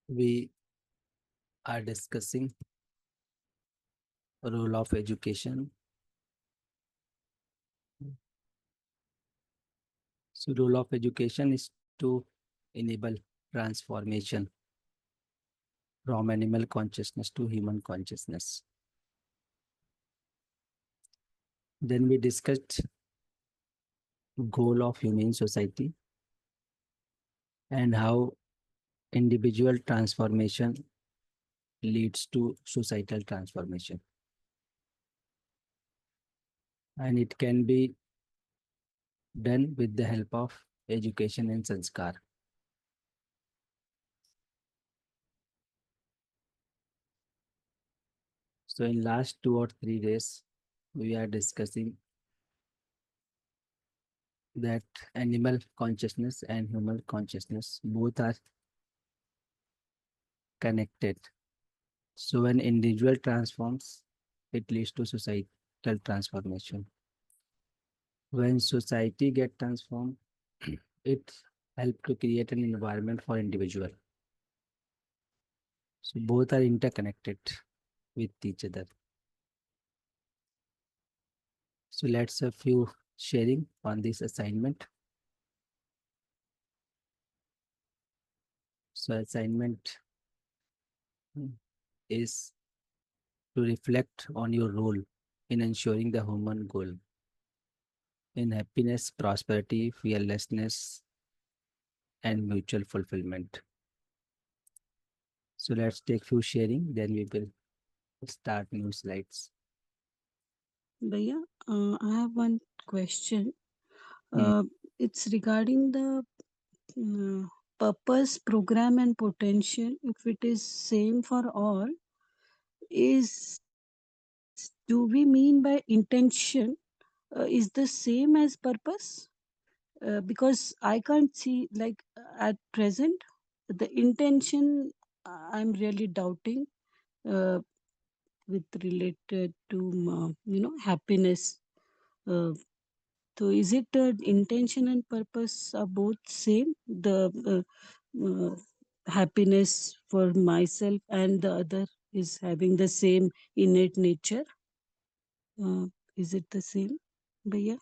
We are discussing role of education. So role of education is to enable transformation from animal consciousness to human consciousness. Then we discussed goal of humane society and how individual transformation leads to societal transformation. And it can be done with the help of education and sanskar. So in last 2 or 3 days, we are discussing that animal consciousness and human consciousness both are connected. So when individual transforms, it leads to societal transformation. When society get transformed, it helps to create an environment for individual. So both are interconnected with each other. So let's have few sharing on this assignment. So assignment is to reflect on your role in ensuring the human goal in happiness, prosperity, fearlessness, and mutual fulfillment. So let's take few sharing, then we will start new slides. Bhaiya, I have one question. Hmm. Uh, it's regarding the purpose, program, and potential. If it is same for all, is do we mean by intention is the same as purpose? Because I can't see like at present the intention. I'm really doubting uh, with related to happiness. Uh, So is it intention and purpose are both same? The happiness for myself and the other is having the same innate nature. Uh, is it the same, Bhaiya?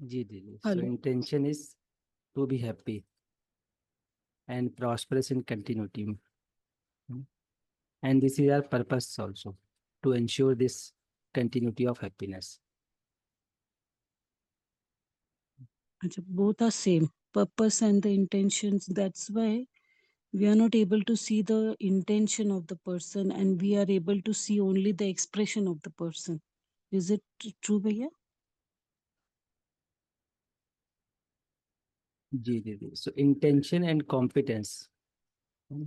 Ji, ji, ji. So Hello. intention is to be happy and prosperous in continuity. Hmm. And this is our purpose also, to ensure this continuity of happiness. Acha, both are same. Purpose and the intentions. That's why we are not able to see the intention of the person, and we are able to see only the expression of the person. Is it true, Bhaiya? Ji, ji, ji. So intention and competence. Hmm.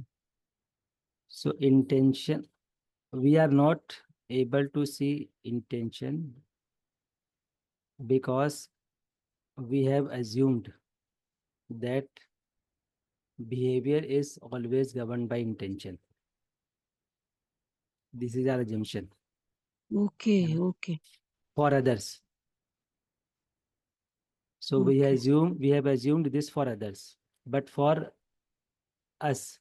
So intention, we are not able to see intention because we have assumed that behavior is always governed by intention. This is our assumption. Okay, And okay, for others. So okay. we have assumed this for others. But for us,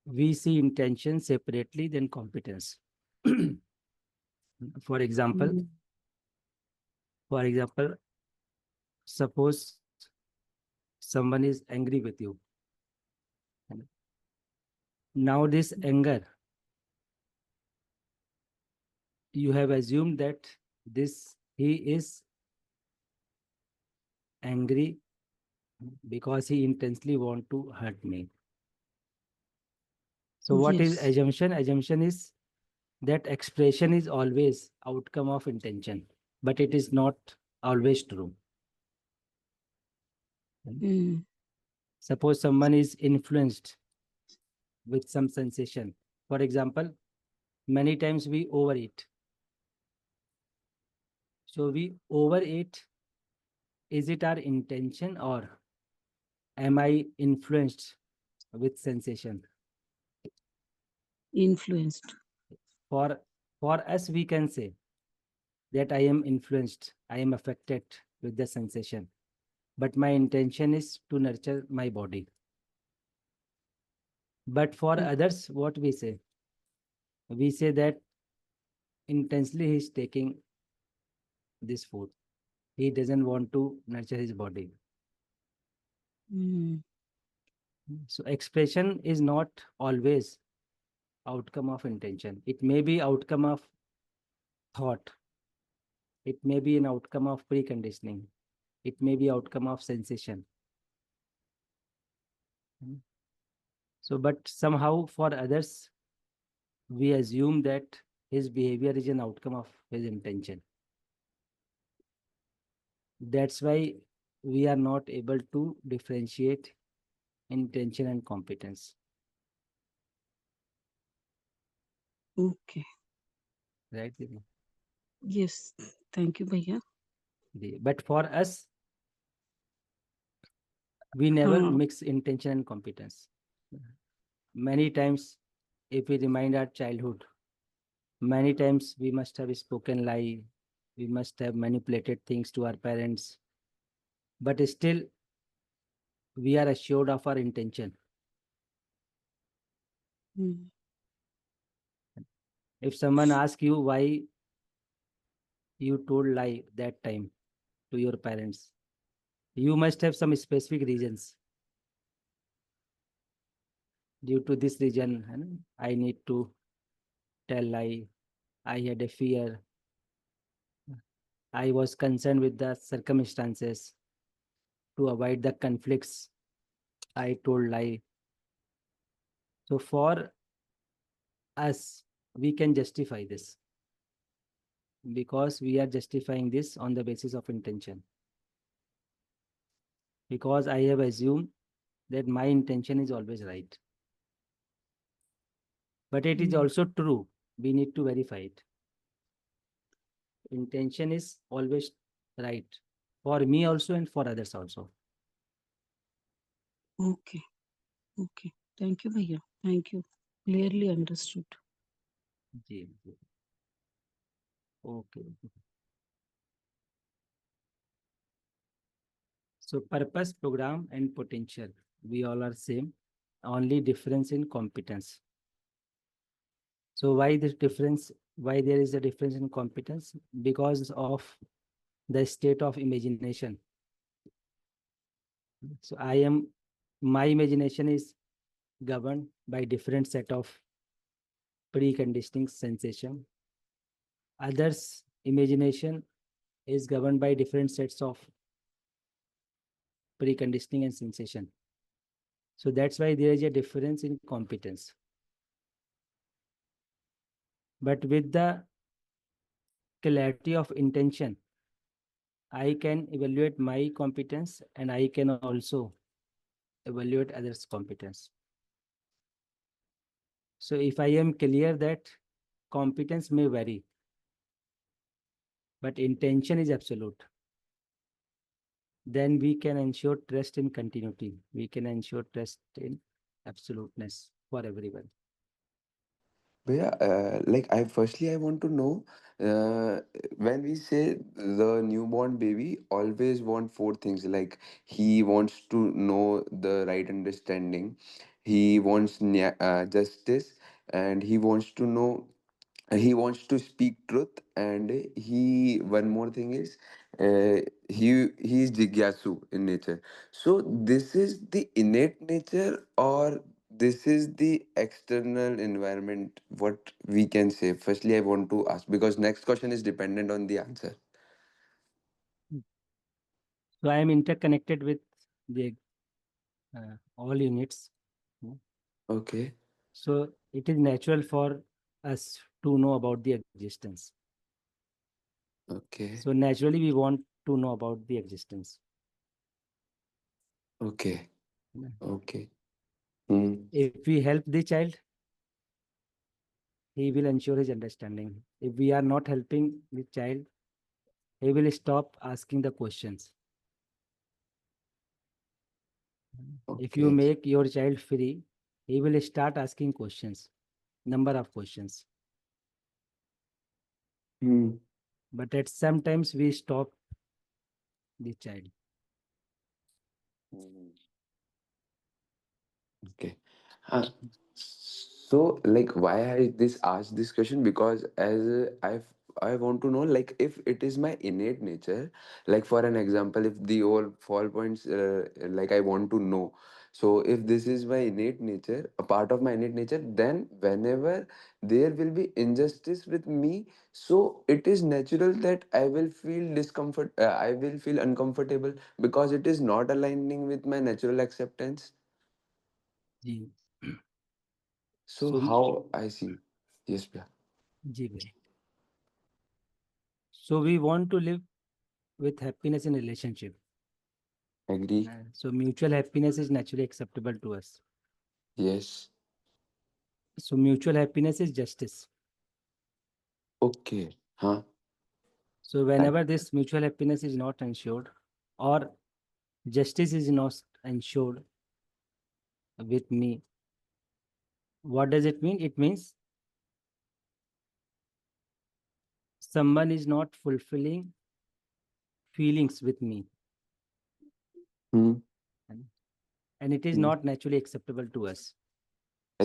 we see intention separately than competence. For example, Mm. for example, suppose someone is angry with you. Now this anger, you have assumed that this he is angry because he intensely want to hurt me. So what is Yes. assumption? Assumption is that expression is always outcome of intention, but it is not always true. Mm. Suppose someone is influenced with some sensation. For example, many times we overeat. So we overeat. Is it our intention or am I influenced with sensation? Influenced. For for us, we can say that I am influenced, I am affected. with the sensation, but my intention is to nurture my body. But for Mm. others, what we say? We say that intensely he's taking this food. He doesn't want to nurture his body. Mm. So expression is not always outcome of intention. It may be outcome of thought. It may be an outcome of preconditioning. It may be outcome of sensation. Mm. So, but somehow for others, we assume that his behavior is an outcome of his intention. That's why we are not able to differentiate intention and competence. Okay. Right, Didi? Yes. Thank you, Bhaiya. But for us, we never Uh, mix intention and competence. Many times, if we remind our childhood, many times we must have spoken lie, we must have manipulated things to our parents, but still we are assured of our intention. mm. If someone asks you why you told lie that time to your parents, you must have some specific reasons. Due to this reason, I need to tell lie. I had a fear. I was concerned with the circumstances to avoid the conflicts. I told lie. So for us, we can justify this because we are justifying this on the basis of intention. Because I have assumed that my intention is always right. But it is Mm. also true. We need to verify it. Intention is always right for me also and for others also. Okay. Okay. Thank you, Bhaiya. Thank you. Clearly understood. Ji, ji. Okay. So purpose, program, and potential. We all are same. Only difference in competence. So why this difference? Why there is a difference in competence? Because of the state of imagination. So my imagination is governed by different set of preconditioning sensation. Others imagination is governed by different sets of preconditioning and sensation. So that's why there is a difference in competence. But with the clarity of intention, I can evaluate my competence and I can also evaluate others' competence. So if I am clear that competence may vary, but intention is absolute, then we can ensure trust in continuity. We can ensure trust in absoluteness for everyone. But yeah, like I want to know, uh, when we say the newborn baby always want four things, like he wants to know the right understanding, he wants justice, and he wants to speak truth, and he one more thing is, he is jigyasu in nature. So this is the innate nature, or this is the external environment, what we can say? Firstly, I want to ask, because next question is dependent on the answer. So I am interconnected with the all units. Mm. Okay. So it is natural for us to know about the existence. Okay. So naturally, we want to know about the existence. Okay. Mm. Okay. Hmm. If we help the child, he will ensure his understanding. If we are not helping the child, he will stop asking the questions. If you Okay. make your child free, he will start asking questions, number of questions. Hmm. But at sometimes we stop the child. Mm, okay. So, like, why I this asked this question, because as I want to know, like, if it is my innate nature, like for an example, if the all fall points, like I want to know. So, if this is my innate nature, a part of my innate nature, then whenever there will be injustice with me, so it is natural that I will feel discomfort. I will feel uncomfortable because it is not aligning with my natural acceptance. Ji. So So, how I see? Yes, Priya. जी भैया. So we want to live with happiness in relationship. Agree. So mutual happiness is naturally acceptable to us. Yes. So mutual happiness is justice. Okay. Huh? So I, whenever this mutual happiness is not ensured or justice is not ensured with me, what does it mean? It means someone is not fulfilling feelings with me, hmm, and and it is hmm. not naturally acceptable to us.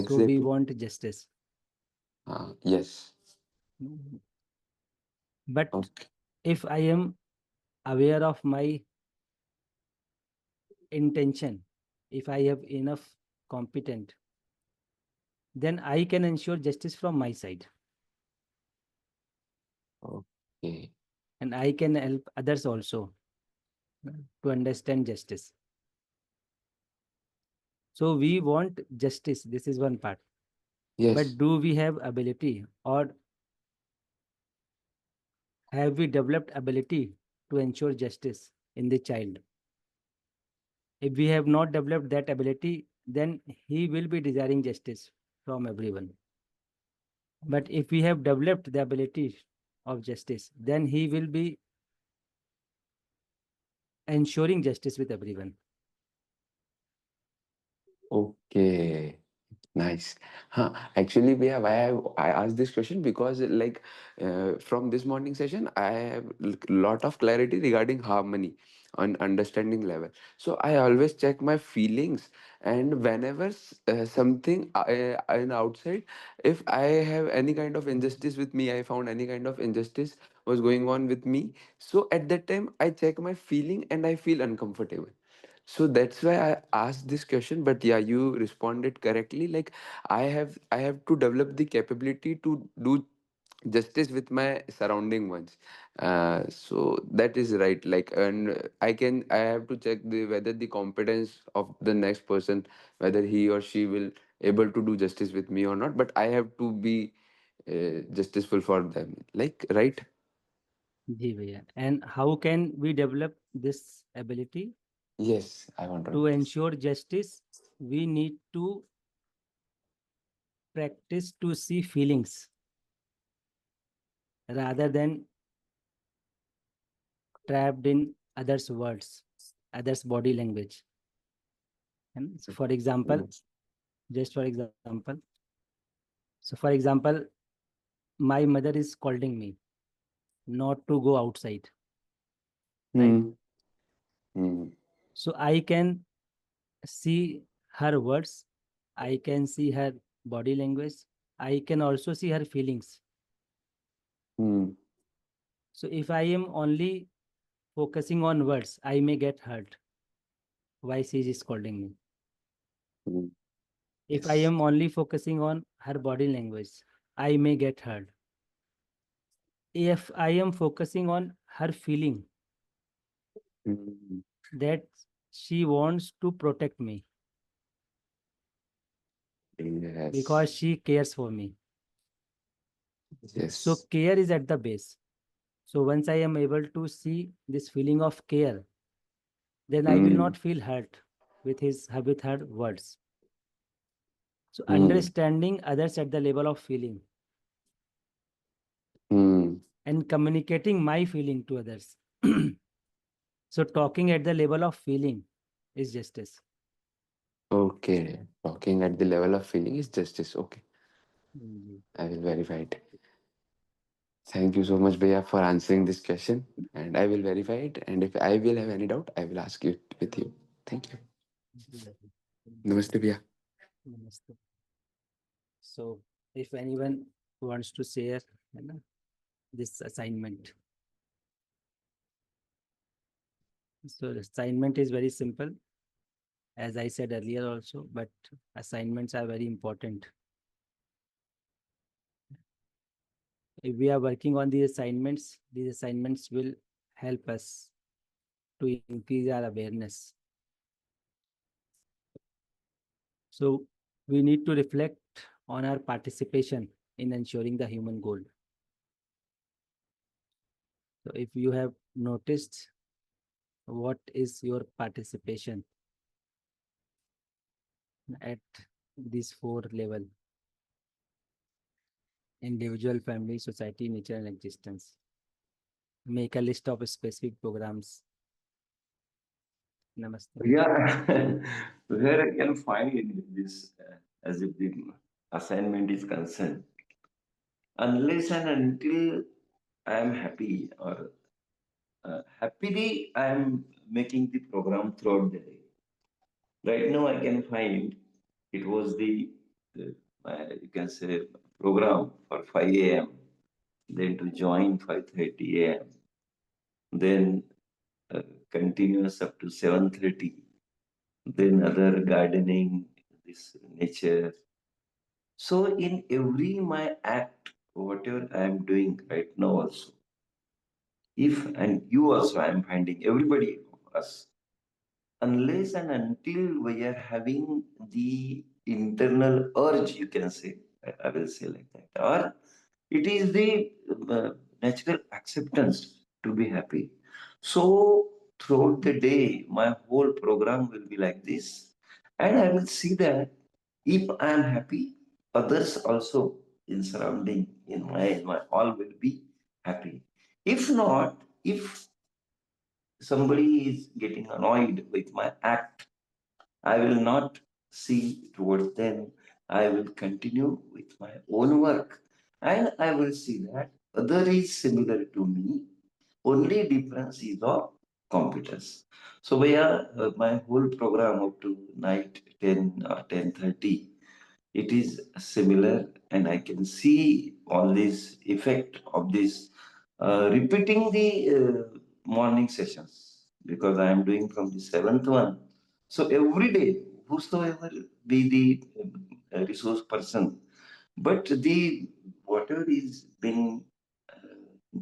So we Exactly. want justice. Yes. But Okay. if I am aware of my intention, if I have enough competent, then I can ensure justice from my side, Okay. and I can help others also to understand justice. So we want justice. This is one part. Yes. But do we have ability, or have we developed ability to ensure justice in the child? If we have not developed that ability, then he will be desiring justice from everyone. But if we have developed the ability of justice, then he will be ensuring justice with everyone. Okay. Nice. Actually, yeah, why I asked this question, because like from this morning session, I have lot of clarity regarding harmony on understanding level. So I always check my feelings, and whenever something in outside, if I have any kind of injustice with me, I found any kind of injustice was going on with me. So at that time, I check my feeling and I feel uncomfortable. So that's why I asked this question. But yeah, you responded correctly. Like, I have to develop the capability to do justice with my surrounding ones. So that is right. Like, and I have to check the whether the competence of the next person, whether he or she will able to do justice with me or not. But I have to be justiceful for them. Like, right? जी भैया. And how can we develop this ability? Yes, I want to know To this. ensure justice, we need to practice to see feelings rather than trapped in others' words, others' body language. And so for example, Mm, just for example, so for example, my mother is scolding me not to go outside, right? mm, mm, So I can see her words, I can see her body language, I can also see her feelings. mm, So if I am only focusing on words, I may get hurt. Why she is scolding me? mm. If I Yes. am only focusing on her body language, I may get hurt. If I am focusing on her feeling Mm, that she wants to protect me yes. because she cares for me. So Yes. care is at the base. So once I am able to see this feeling of care, then I will Mm, not feel hurt with her words. So mm, understanding others at the level of feeling mm. and communicating my feeling to others. So talking at the level of feeling is justice. Okay. Talking at the level of feeling is justice. Okay. Mm. I will verify it. Thank you so much, Bhaiya, for answering this question. And I will verify it. And if I will have any doubt, I will ask it with you. Thank you. Exactly. Namaste, Bhaiya. Namaste. So, if anyone wants to share, you know, this assignment, so the assignment is very simple, as I said earlier also, but assignments are very important. If we are working on these assignments will help us to increase our awareness. So we need to reflect on our participation in ensuring the human goal. So if you have noticed, what is your participation at these four level: individual, family, society, nature, and existence? Make a list of specific programs. Namaste. Yeah, where I can find this as if the assignment is concerned, unless and until I am happy or happily I am making the program throughout the day. Right now, I can find it was the you can say program for 5 a.m. Then to join 5:30 a.m. Then uh, continuous up to 7:30. Then other gardening, this nature. So in every my act, whatever I am doing right now also, if and you also I am finding everybody of us, unless and until we are having the internal urge, you can say, I will say like that, or it is the natural acceptance to be happy. So throughout the day, my whole program will be like this, and I will see that if I am happy, others also in surrounding in my all will be happy. If not, if somebody is getting annoyed with my act, I will not see towards them. I will continue with my own work. And I will see that other is similar to me. Only difference is of computers. So where my whole program up to night 10 or 10:30, it is similar, and I can see all this effect of this repeating the morning sessions, because I am doing from the seventh one. So every day, whosoever be the resource person, but the whatever is being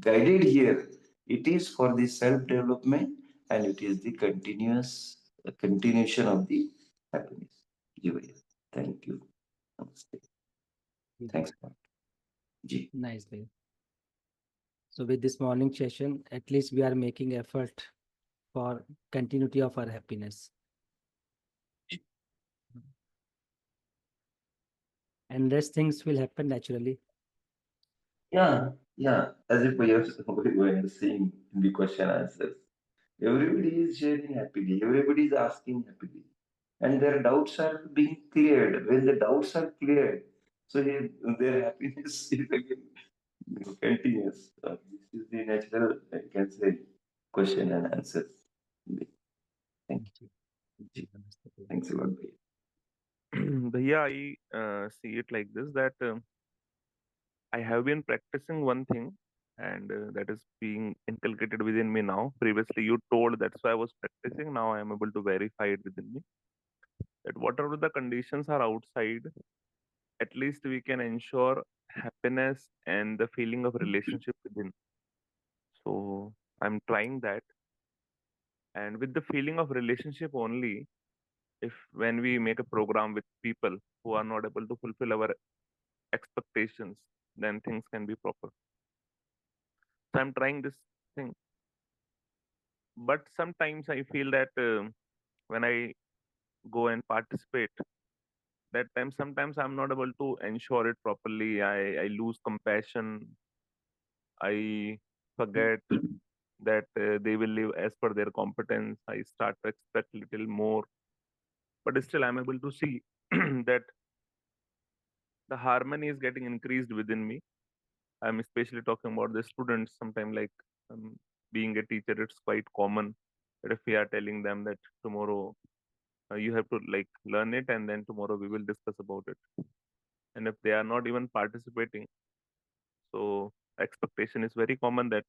guided here, it is for the self development, and it is the continuous continuation of the happiness. Jivaya. Thank you. Namaste. Thanks a lot. Ji. Nice day. So with this morning session, at least we are making effort for continuity of our happiness. And rest things will happen naturally. Yeah, yeah. As if we are, we were saying in the question answers, everybody is sharing happily, everybody is asking happily, and their doubts are being cleared. When the doubts are cleared, so their happiness is again continuous. This is the natural, I can say, question and answers. Thank Thank you. you. Namaste. Thanks a lot. Bhaiya. Bhaiya, I see it like this that I have been practicing one thing, and that is being inculcated within me now. Previously, you told that's why I was practicing. Now I am able to verify it within me that whatever the conditions are outside, at least we can ensure happiness and the feeling of relationship within. So I'm trying that, and with the feeling of relationship only, if when we make a program with people who are not able to fulfill our expectations, then things can be proper. So I'm trying this thing, but sometimes I feel that when I go and participate, that time sometimes I'm not able to ensure it properly. I lose compassion. I forget that they will live as per their competence. I start to expect little more, but still I'm able to see that the harmony is getting increased within me. I'm especially talking about the students. Sometimes, like being a teacher, it's quite common that if we are telling them that tomorrow you have to like learn it, and then tomorrow we will discuss about it. And if they are not even participating, so expectation is very common that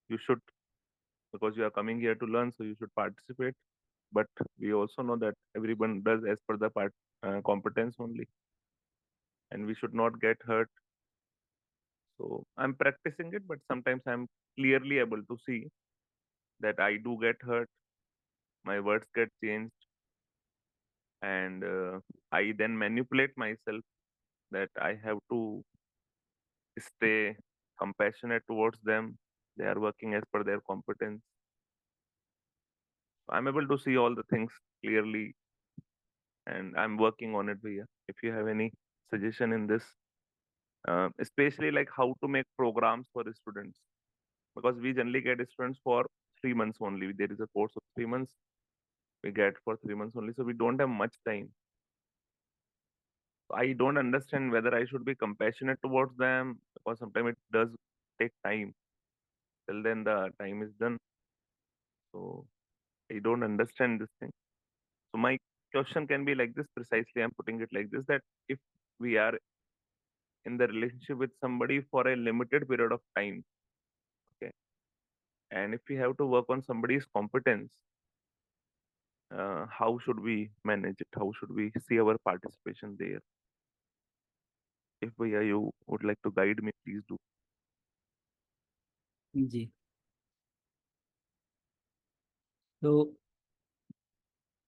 you should, because you are coming here to learn, so you should participate. But we also know that everyone does as per the competence only, and we should not get hurt. So I'm practicing it, but sometimes I'm clearly able to see that I do get hurt, my words get changed, and I then manipulate myself that I have to stay compassionate towards them. They are working as per their competence. I'm able to see all the things clearly, and I'm working on it, Bhaiya. If you have any suggestion in this, especially like how to make programs for the students, because we generally get students for 3 months only. There is a course of 3 months we get for 3 months only, so we don't have much time. I don't understand whether I should be compassionate towards them, because sometimes it does take time. Till then, the time is done. So I don't understand this thing. So my question can be like this precisely. I'm putting it like this, that if we are in the relationship with somebody for a limited period of time, okay, and if we have to work on somebody's competence, how should we manage it? How should we see our participation there? If Bhaiya, you would like to guide me, please do. Ji. So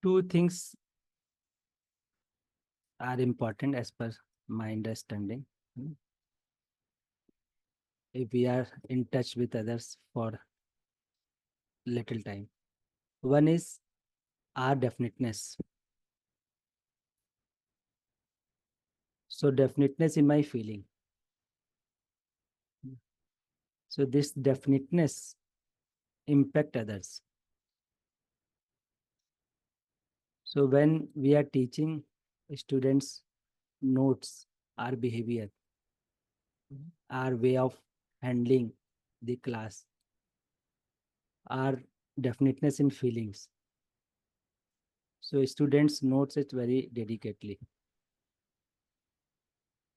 two things are important as per my understanding. Hmm. If we are in touch with others for little time, one is our definiteness. So definiteness in my feeling. So this definiteness impact others. So when we are teaching students notes, our behavior, our way of handling the class, our definiteness in feelings. So students notes it very dedicatedly.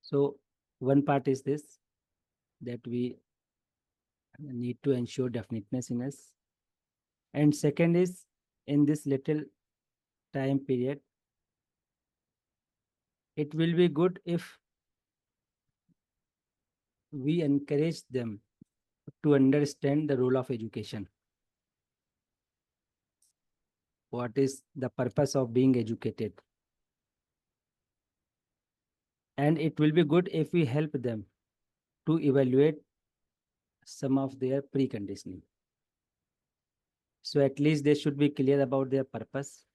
So one part is this, that we need to ensure definiteness in us. And second is, in this little time period, it will be good if we encourage them to understand the role of education. What is the purpose of being educated? And it will be good if we help them to evaluate some of their preconditioning. So at least they should be clear about their purpose,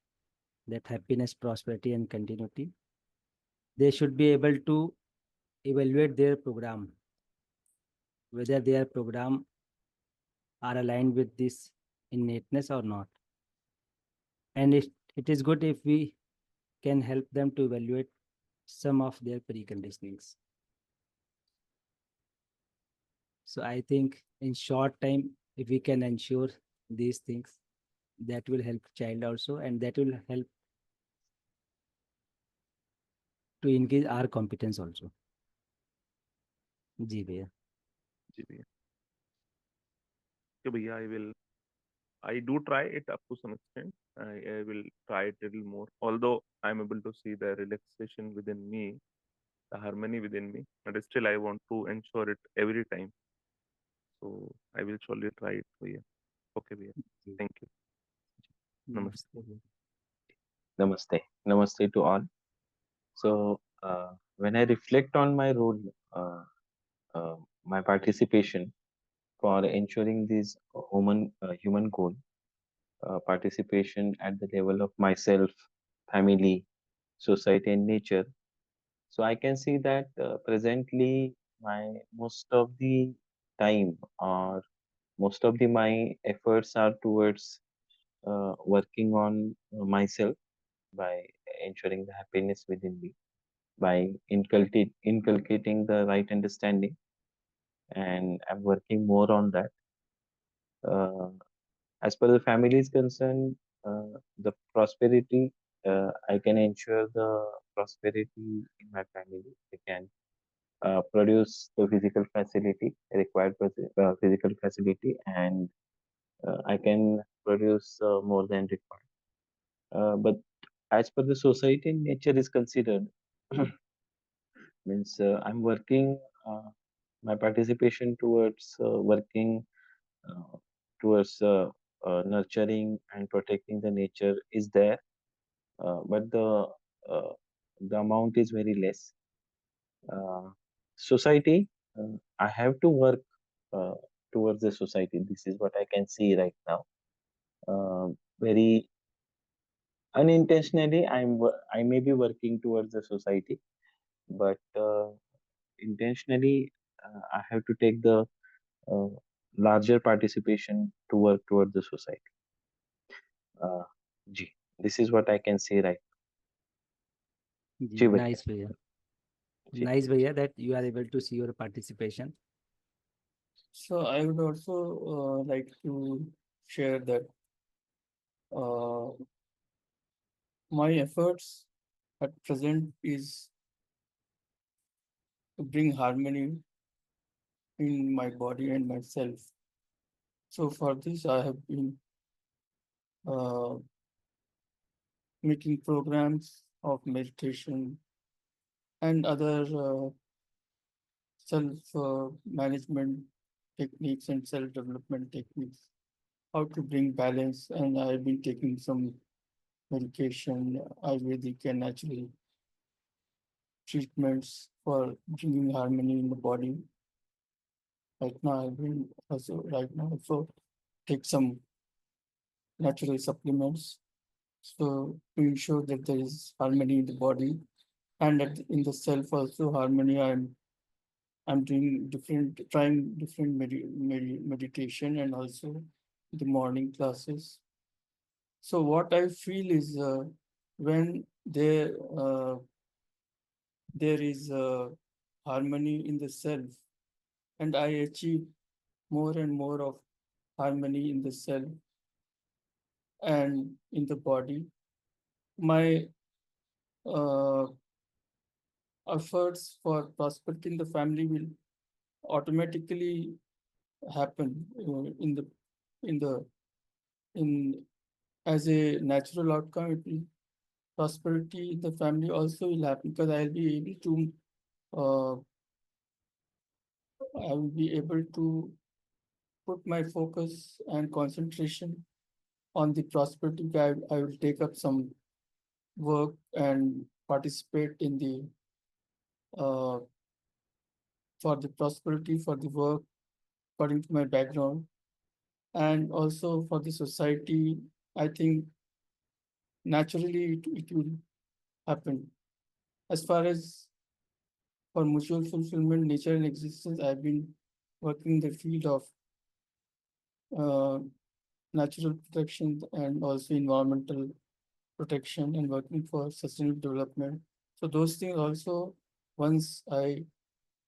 that happiness, prosperity, and continuity. They should be able to evaluate their program, whether their program are aligned with this innateness or not. And it is good if we can help them to evaluate some of their preconditionings. So I think in short time, if we can ensure these things, that will help child also, and that will help to increase our competence also. जी भैया. जी भैया. Okay, Bhaiya, I do try it up to some extent. I will try it a little more. Although I'm able to see the relaxation within me, the harmony within me, but still I want to ensure it every time. So I will surely try it, Bhaiya. Okay, Bhaiya. Ji. Thank you. Namaste. नमस्ते भैया. Namaste. Namaste to all. So, when I reflect on my role, my participation for ensuring this human goal, participation at the level of myself, family, society, and nature. So I can see that presently my most of the time or most of the my efforts are towards working on myself by ensuring the happiness within me, by inculcating the right understanding and I'm working more on that. Uh, as per the family is concerned, the prosperity, I can ensure the prosperity in my family. I can produce the physical facility, required physical facility, and I can produce more than required. But as per the society, nature is considered. Means I'm working my participation towards working uh, towards nurturing and protecting the nature is there, but uh, the amount is very less. Society, I have to work uh, towards the society. This is what I can see right now. Very unintentionally, I may be working towards the society, but intentionally, I have to take the uh, larger participation to work toward the society. Uh, Ji, this is what I can say right. Ji, Ji, bhaiya. nice भैया. Ji. Nice भैया that you are able to see your participation. So I would also like to share that uh, my efforts at present is to bring harmony in my body and myself. So for this, I have been uh, making programs of meditation and other self management techniques and self development techniques, how to bring balance. And I've been taking some medication, Ayurvedic and natural treatments for bringing harmony in the body. Right now also take some natural supplements. So to ensure that there is harmony in the body and in the self also harmony. I'm doing trying different meditation and also the morning classes. So what I feel is when there is harmony in the self, and I achieve more and more of harmony in the self and in the body, my uh, efforts for prosperity in the family will automatically happen in the in as a natural outcome. It will prosperity in the family also will happen because uh, I will be able to put my focus and concentration on the prosperity. I will take up some work and participate in the uh, for the prosperity for the work according to my background and also for the society. I think naturally it will happen. As far as for mutual fulfillment, nature and existence, I've been working in the field of uh, natural protection and also environmental protection and working for sustainable development. So those things also, once I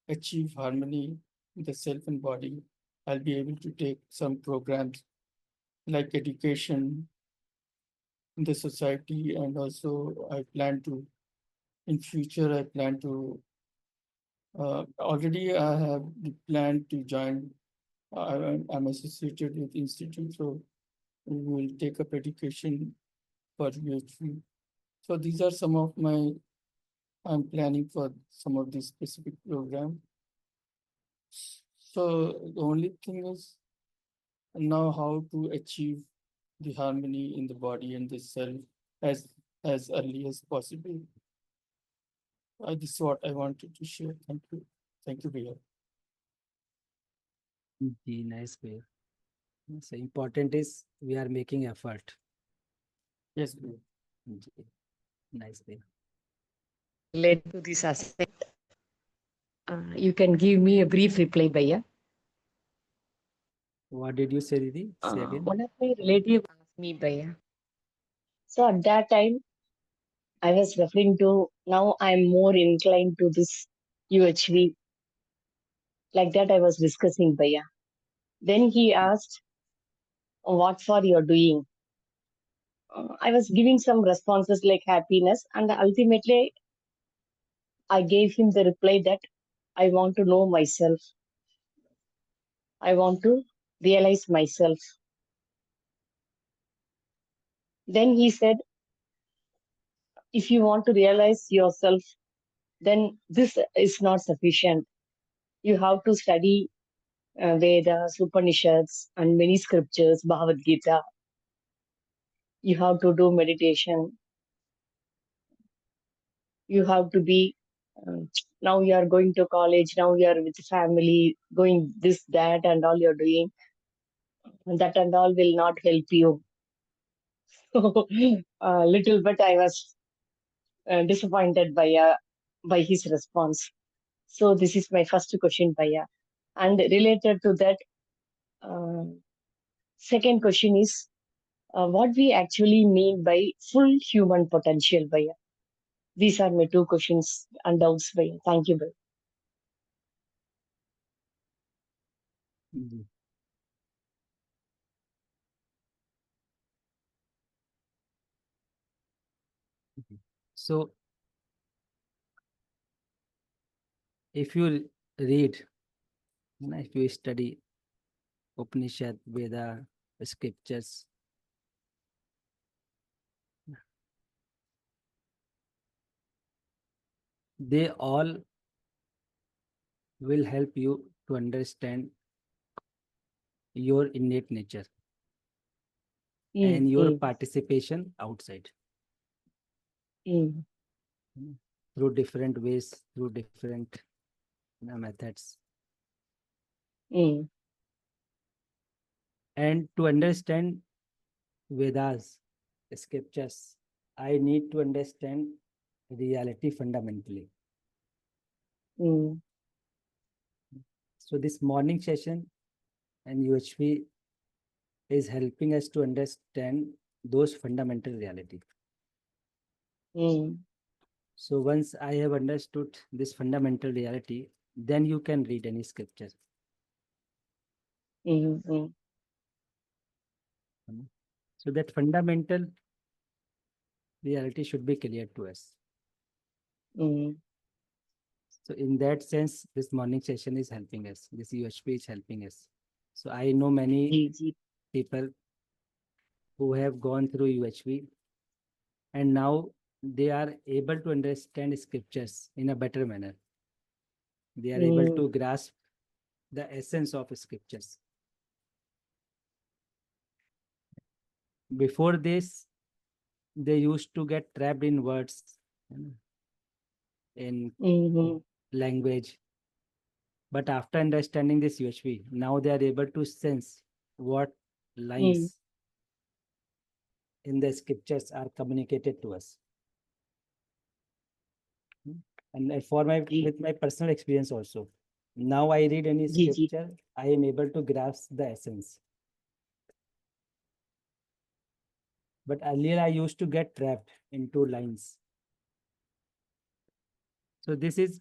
achieve harmony in the self and body, I'll be able to take some programs like education in the society, and also I plan to in future I plan to already I have the plan to join. I'm associated with institute, so we will take up education for UHV. So these are some of my I'm planning for some of these specific program. So the only thing is now how to achieve the harmony in the body and the self as as early as possible. This is what I wanted to share. Thank you. Thank you, Priya. Ji, nice भैया. So important is we are making effort. Yes, Priya. Ji, nice भैया. Related to this aspect, you can give me a brief reply, Bhaiya. What did you say, Didi? Say again. One of my relatives asked me, Bhaiya. So at that time, I was referring to now I'm more inclined to this UHV Like that, I was discussing, Bhaiya. Then he asked, what for you're doing? I was giving some responses like happiness, and ultimately, I gave him the reply that I want to know myself. I want to realize myself. Then he said, if you want to realize yourself, then this is not sufficient. You have to study Vedas, Upanishads, and many scriptures, Bhagavad Gita. You have to do meditation. You have to be, now you are going to college, now you are with family, going this, that, and all you're doing. That and all will not help you. So, a little bit I was disappointed by his response. So this is my first question, Bhaiya. And related to that, uh, second question is what we actually mean by full human potential, Bhaiya. These are my two questions and doubts, Bhaiya. Thank you, Bhaiya. Mhm. Mhm. So if you read, if you study Upanishad, Veda, scriptures, they all will help you to understand your innate nature Mm, and your mm, participation outside, mm, mm, through different ways, through different methods. mm, And to understand Vedas, scriptures, I need to understand reality fundamentally. mm, So this morning session and UHV is helping us to understand those fundamental reality. mm, So once I have understood this fundamental reality, then you can read any scripture. mm, mm, So that fundamental reality should be clear to us. mm. So in that sense, this morning session is helping us. This UHP is helping us. So I know many Ji, ji. people who have gone through UHV and now they are able to understand scriptures in a better manner. They are able Mm, to grasp the essence of scriptures. Before this, they used to get trapped in words, in mm, language. But after understanding this UHV, now they are able to sense what mm, lines in the scriptures are communicated to us. And for my ji, with my personal experience also, now I read any ji, ji. scripture, I am able to grasp the essence. But earlier I used to get trapped into lines. So this is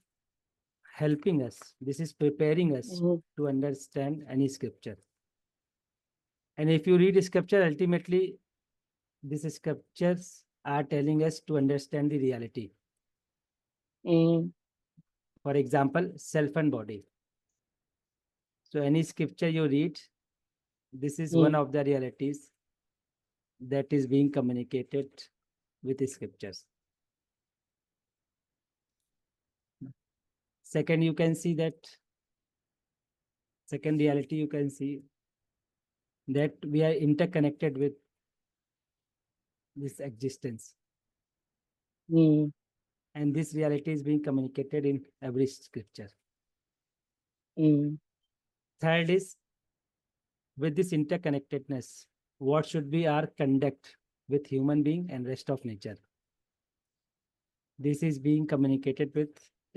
helping us. This is preparing us Mm, to understand any scripture. And if you read scripture, ultimately, these scriptures are telling us to understand the reality. mm, For example, self and body. So any scripture you read, this is one mm, of the realities that is being communicated with the scriptures. Second, you can see that second reality, you can see that we are interconnected with this existence. mm, And this reality is being communicated in every scripture. mm, Third is, with this interconnectedness, what should be our conduct with human being and rest of nature? This is being communicated with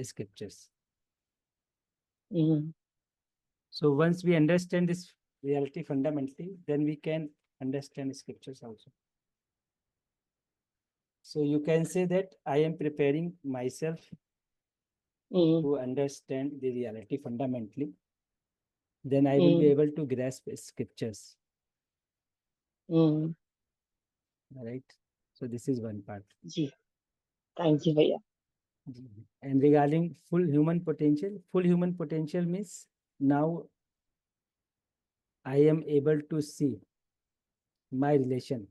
scriptures. mm, So once we understand this reality fundamentally, then we can understand scriptures also. So you can say that I am preparing myself mm, to understand the reality fundamentally. then I will be able to grasp scriptures. mm. Right. So this is one part. Ji, thank you, Bhaiya. And regarding full human potential means now I am able to see my relation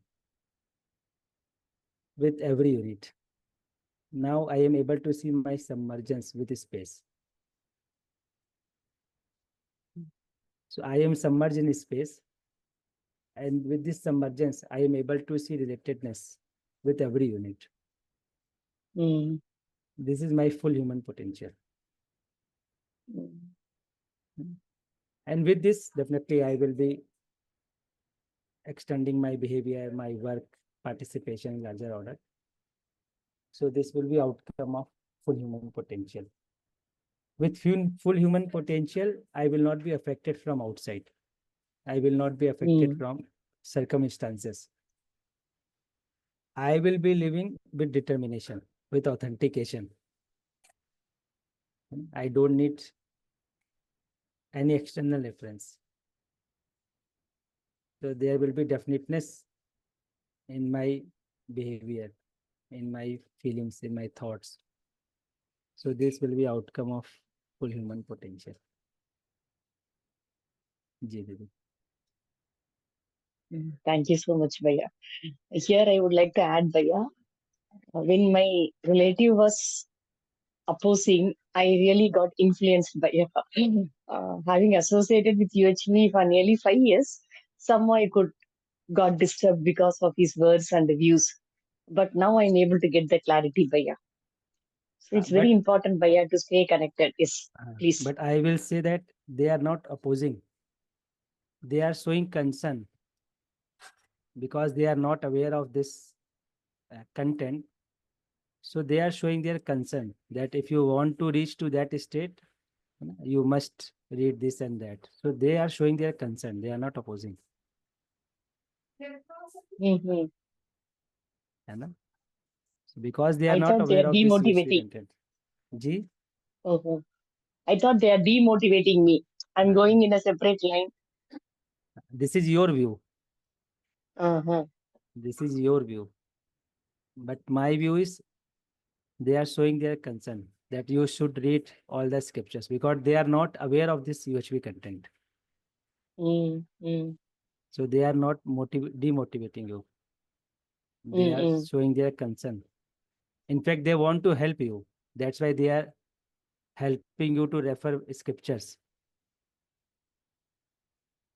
with every unit. Now I am able to see my submergence with space. So I am submerged in space, and with this submergence, I am able to see relatedness with every unit. Mm, This is my full human potential. mm, And with this, definitely I will be extending my behavior, my work, participation in larger order. So this will be outcome of full human potential. With full human potential, I will not be affected from outside. I will not be affected mm, from circumstances. I will be living with determination, with authentication. I don't need any external reference. So there will be definiteness in my behavior, in my feelings, in my thoughts. So this will be outcome of full human potential. जी दीदी. Thank you so much, Bhaiya. Here I would like to add, Bhaiya, when my relative was opposing, I really got influenced by having associated with UHV for nearly 5 years. Somehow I could got disturbed because of his words and views. But now I'm able to get the clarity, Bhaiya. So it's very But important, Bhaiya, to stay connected. Yes, please. but I will say that they are not opposing. They are showing concern because they are not aware of this content. So they are showing their concern that if you want to reach to that state, you must read this and that. So they are showing their concern. They are not opposing. Mm-hmm. So because they are I not thought they aware are of this UHV demotivating. content. G. Uh-huh. I thought they are demotivating me. I'm going in a separate line. This is your view. Uh-huh. This is your view. But my view is they are showing their concern that you should read all the scriptures because they are not aware of this UHV content. Mm-hmm. So they are not demotivating you. They are Mm-hmm. showing their concern. In fact, they want to help you. That's why they are helping you to refer scriptures.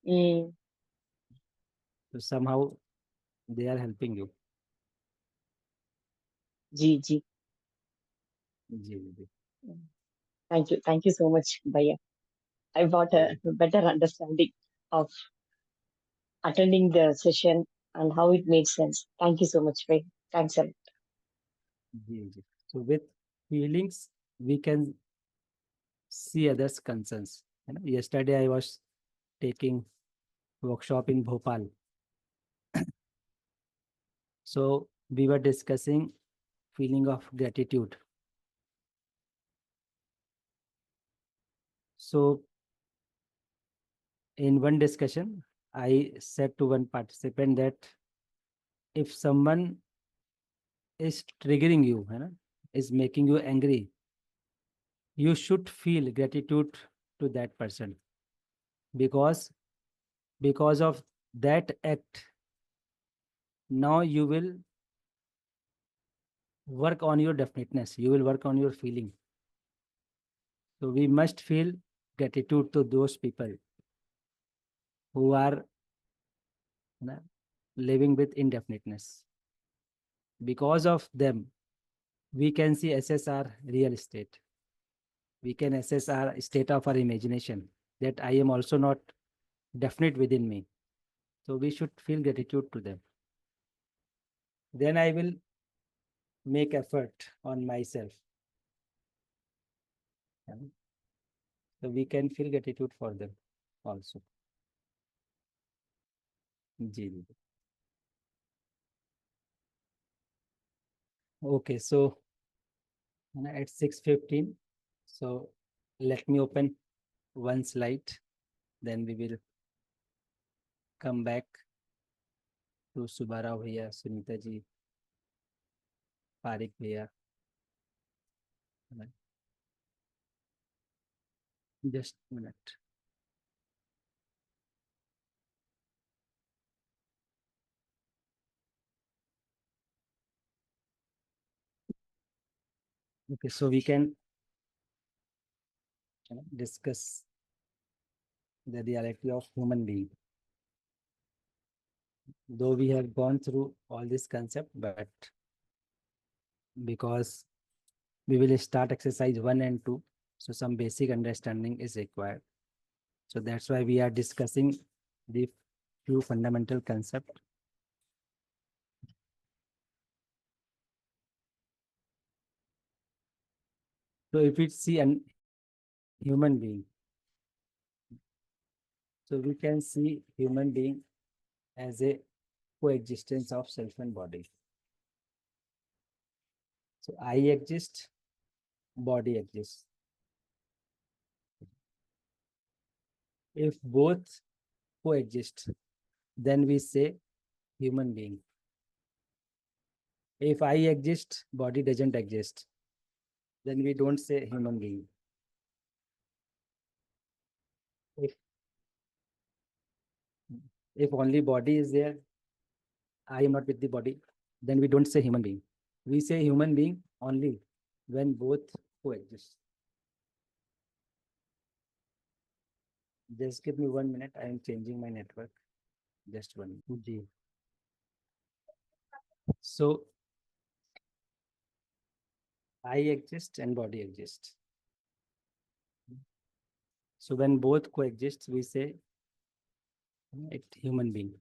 Mm. So somehow they are helping you. G, G. Thank you. Thank you so much, Bhaiya. I got a better understanding of attending the session and how it makes sense. Thank you so much, Bhaiya. Thanks a lot. So with feelings, we can see others' concerns. Yesterday I was taking workshop in Bhopal. So we were discussing feeling of gratitude. So in one discussion, I said to one participant that if someone is triggering you, is making you angry, you should feel gratitude to that person because of that act, now you will work on your definiteness, you will work on your feeling. So we must feel gratitude to those people who are living with indefiniteness. Because of them, we can see assess our real state. We can assess our state of our imagination that I am also not definite within me. So we should feel gratitude to them. Then I will make effort on myself. So we can feel gratitude for them also. Ji. Okay, so at 6:15, so let me open one slide. Then we will come back to Subarao Bhaiya, Sunita ji, Parik Bhaiya. Just a minute. Okay, so we can discuss the reality of human being. Though we have gone through all this concept, but because we will start exercise 1 and 2, so some basic understanding is required. So that's why we are discussing the few fundamental concepts. So if we see an human being, so we can see human being as a coexistence of self and body. So I exist, body exists. If both coexist, then we say human being. If I exist, body doesn't exist, then we don't say human being. If if only body is there, I am not with the body, then we don't say human being. We say human being only when both coexist. Just give me 1 minute. I am changing my network. Just 1 minute. Ji. So I exist and body exists. So when both coexist, we say it human being.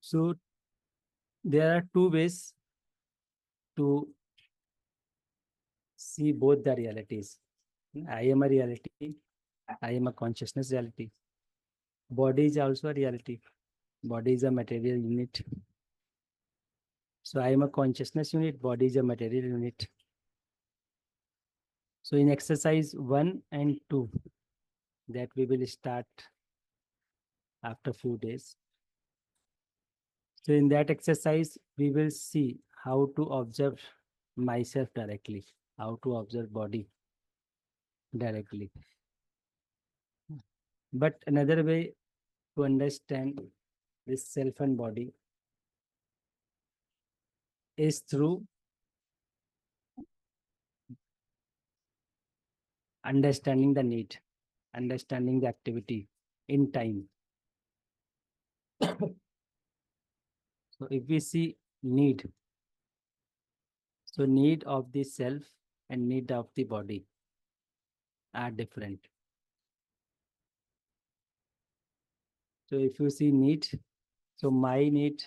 So there are two ways to see both the realities. I am a reality. I am a consciousness reality. Body is also a reality. Body is a material unit. So I am a consciousness unit. Body is a material unit. So in exercise 1 and 2 that we will start after a few days. So in that exercise, we will see how to observe myself directly, how to observe body directly. But another way to understand this self and body is through understanding the need, understanding the activity in time. So if we see need, so need of the self and need of the body are different. So if you see need, so my need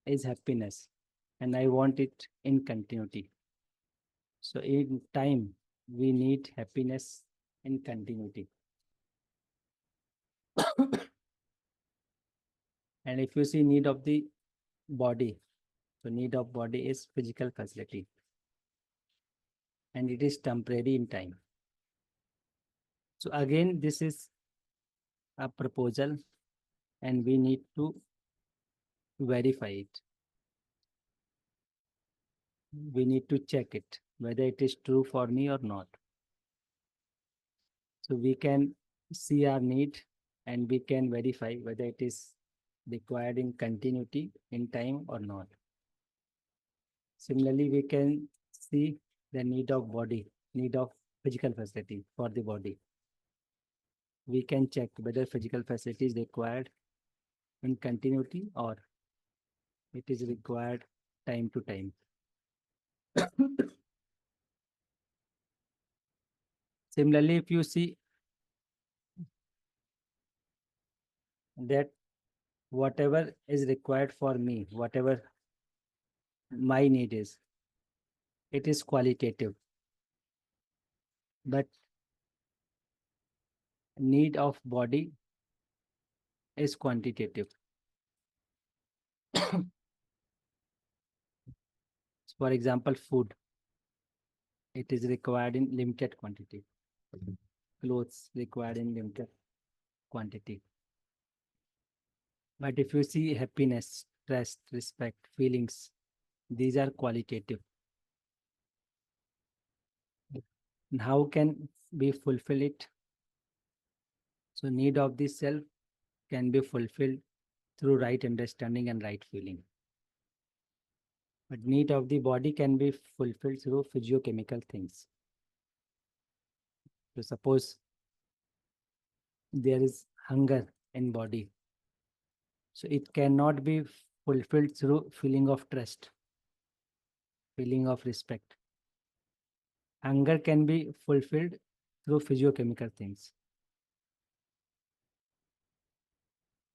is happiness and I want it in continuity. So in time, we need happiness in continuity. And if you see need of the body, so need of body is physical facility and it is temporary in time. So again, this is a proposal and we need to verify it. We need to check it, whether it is true for me or not. So we can see our need and we can verify whether it is required in continuity in time or not. Similarly, we can see the need of body, need of physical facility for the body. We can check whether physical facility is required in continuity or it is required time to time. Similarly, if you see that whatever is required for me, whatever my need is, it is qualitative. But need of body is quantitative. For example, food, it is required in limited quantity. clothes required in limited quantity. But if you see happiness, trust, respect, feelings, these are qualitative. And how can we fulfill it? So need of the self can be fulfilled through right understanding and right feeling. But need of the body can be fulfilled through physiochemical things. So suppose there is hunger in body, so it cannot be fulfilled through feeling of trust, feeling of respect. Hunger can be fulfilled through physiochemical things.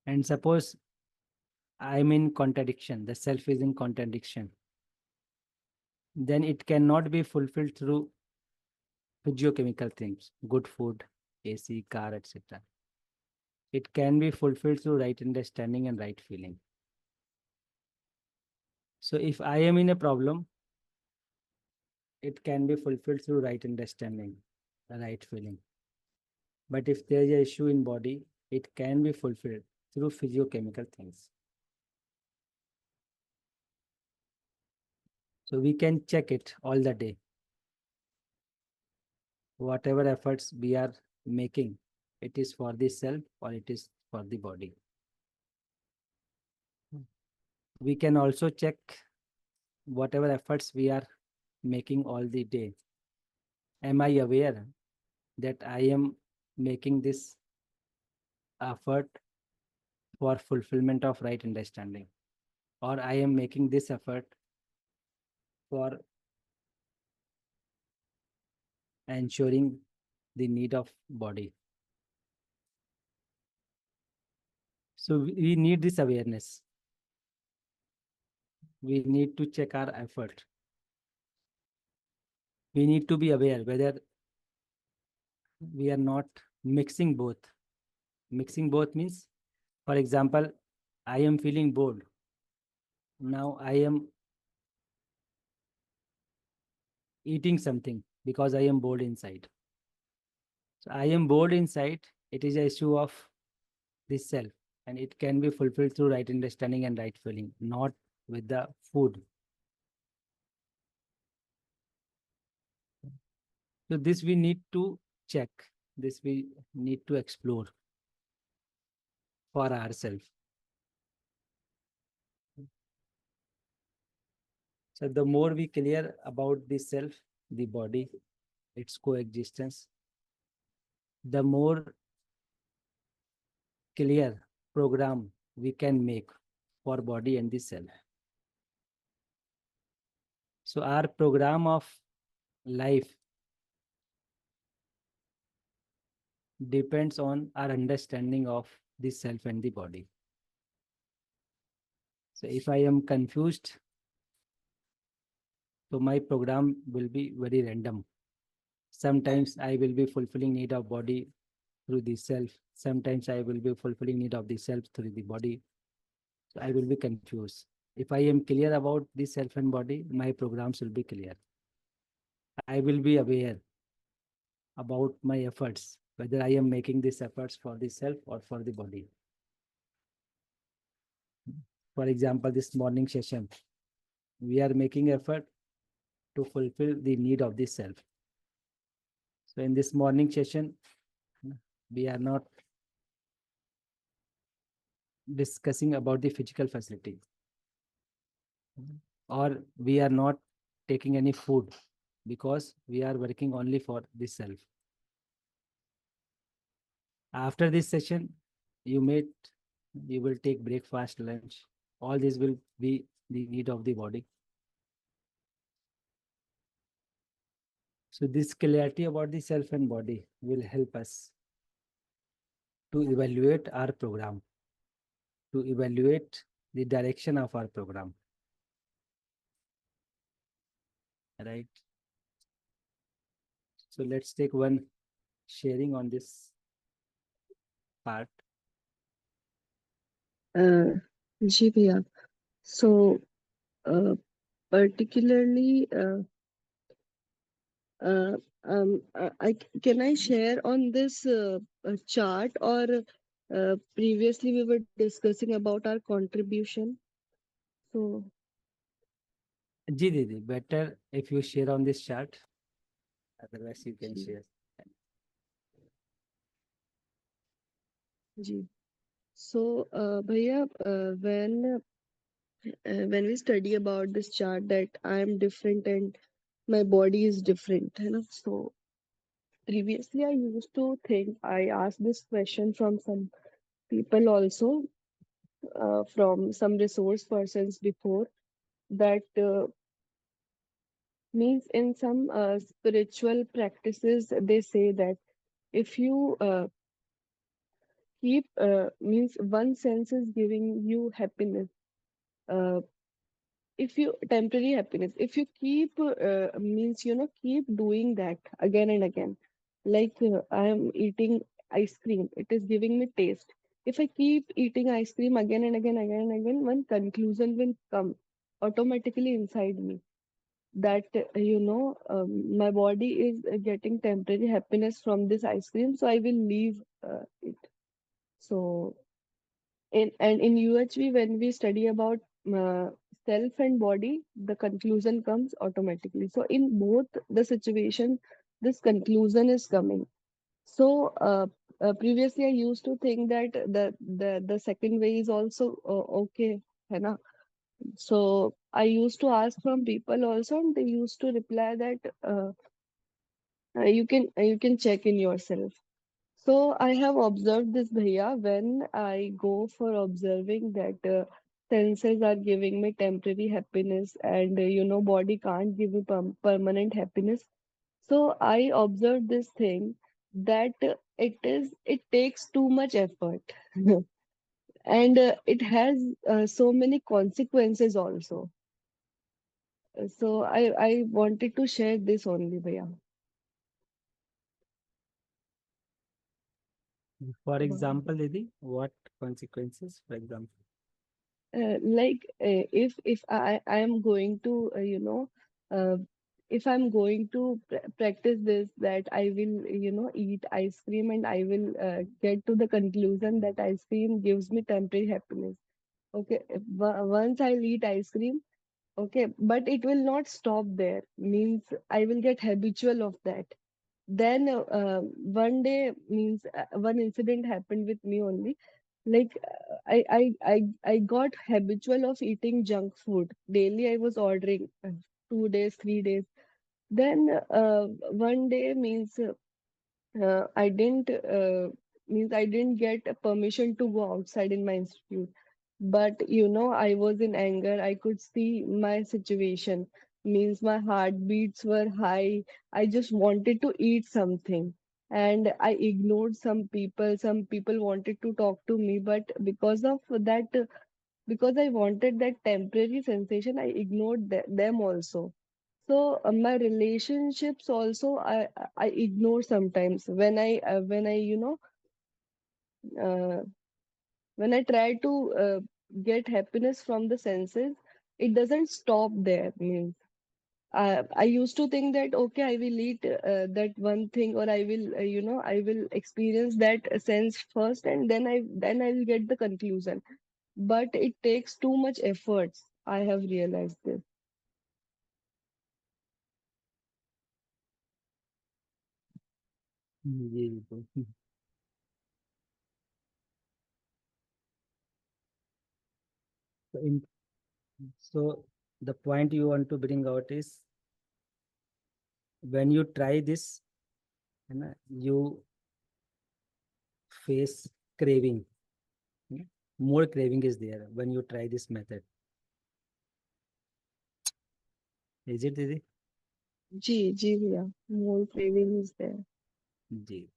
And suppose I'm in contradiction, the self is in contradiction, then it cannot be fulfilled through physiochemical things, good food, AC, car, etc. It can be fulfilled through right understanding and right feeling. So if I am in a problem, it can be fulfilled through right understanding, the right feeling. But if there is an issue in body, it can be fulfilled through physiochemical things. So we can check it all the day. Whatever efforts we are making, it is for the self or it is for the body. We can also check whatever efforts we are making all the day. Am I aware that I am making this effort for fulfillment of right understanding, or I am making this effort for ensuring the need of body? So we need this awareness. We need to check our effort. We need to be aware whether we are not mixing both. Mixing both means, for example, I am feeling bored. Now I am eating something because I am bored inside. So I am bored inside. It is an issue of the self, and it can be fulfilled through right understanding and right feeling, not with the food. So this we need to check. This we need to explore for ourselves. So the more we clear about the self, the body, its coexistence, the more clear program we can make for body and the self. So our program of life depends on our understanding of the self and the body. So if I am confused, so my program will be very random. Sometimes I will be fulfilling need of body through the self. Sometimes I will be fulfilling need of the self through the body. So I will be confused. If I am clear about the self and body, my programs will be clear. I will be aware about my efforts, whether I am making these efforts for the self or for the body. For example, this morning session, we are making effort to fulfill the need of the self. So in this morning session, we are not discussing about the physical facility, or we are not taking any food, because we are working only for the self. After this session, you will take breakfast, lunch. All this will be the need of the body. So this clarity about the self and body will help us to evaluate our program, to evaluate the direction of our program. Right? So let's take one sharing on this part. जी भैया. So particularly Can I share on this chart, or previously we were discussing about our contribution? So, Ji Didi, better if you share on this chart. Otherwise, you can ji, share. ji. So, Bhaiya, when we study about this chart that I am different and my body is different, you know. So previously I used to think, I asked this question from some people also, from some resource persons before, that means in some spiritual practices they say that if you keep means one sense is giving you happiness, uh, if you temporary happiness, if you keep means keep doing that again and again, like I am eating ice cream, it is giving me taste. If I keep eating ice cream again and again, one conclusion will come automatically inside me, that my body is getting temporary happiness from this ice cream, so I will leave it. So in UHV, when we study about uh, self and body, the conclusion comes automatically. So in both the situation, this conclusion is coming. So previously, I used to think that the second way is also okay, है ना? So I used to ask from people also, and they used to reply that you can check in yourself. So I have observed this, Bhaiya, when I go for observing that senses are giving me temporary happiness, and body can't give me permanent happiness. So I observed this thing, that it takes too much effort and it has so many consequences also. So I wanted to share this only, Bhaiya. For example, Didi, what consequences? For example, Like if I am going to uh, if I'm going to practice this, that I will eat ice cream, and I will get to the conclusion that ice cream gives me temporary happiness. Okay, once I'll eat ice cream, okay, but it will not stop there, means I will get habitual of that. Then one day, means one incident happened with me only, like I got habitual of eating junk food daily. I was ordering 2 days, 3 days. Then one day, means I didn't I didn't get a permission to go outside in my institute. But I was in anger. I could see my situation. Means my heartbeats were high. I just wanted to eat something. And I ignored some people. Some people wanted to talk to me, but because of that, because I wanted that temporary sensation, I ignored them also. So my relationships also, I ignore sometimes when uh, when I try to get happiness from the senses, it doesn't stop there. Means I used to think that okay, I will eat that one thing, or I will I will experience that sense first, and then I will get the conclusion. But it takes too much efforts. I have realized this. जी बिल्कुल. So, so the point you want to bring out is when you try this, you face craving. More craving is there when you try this method. Is it, Didi? Ji, ji, bhaiya. More craving is there. Ji.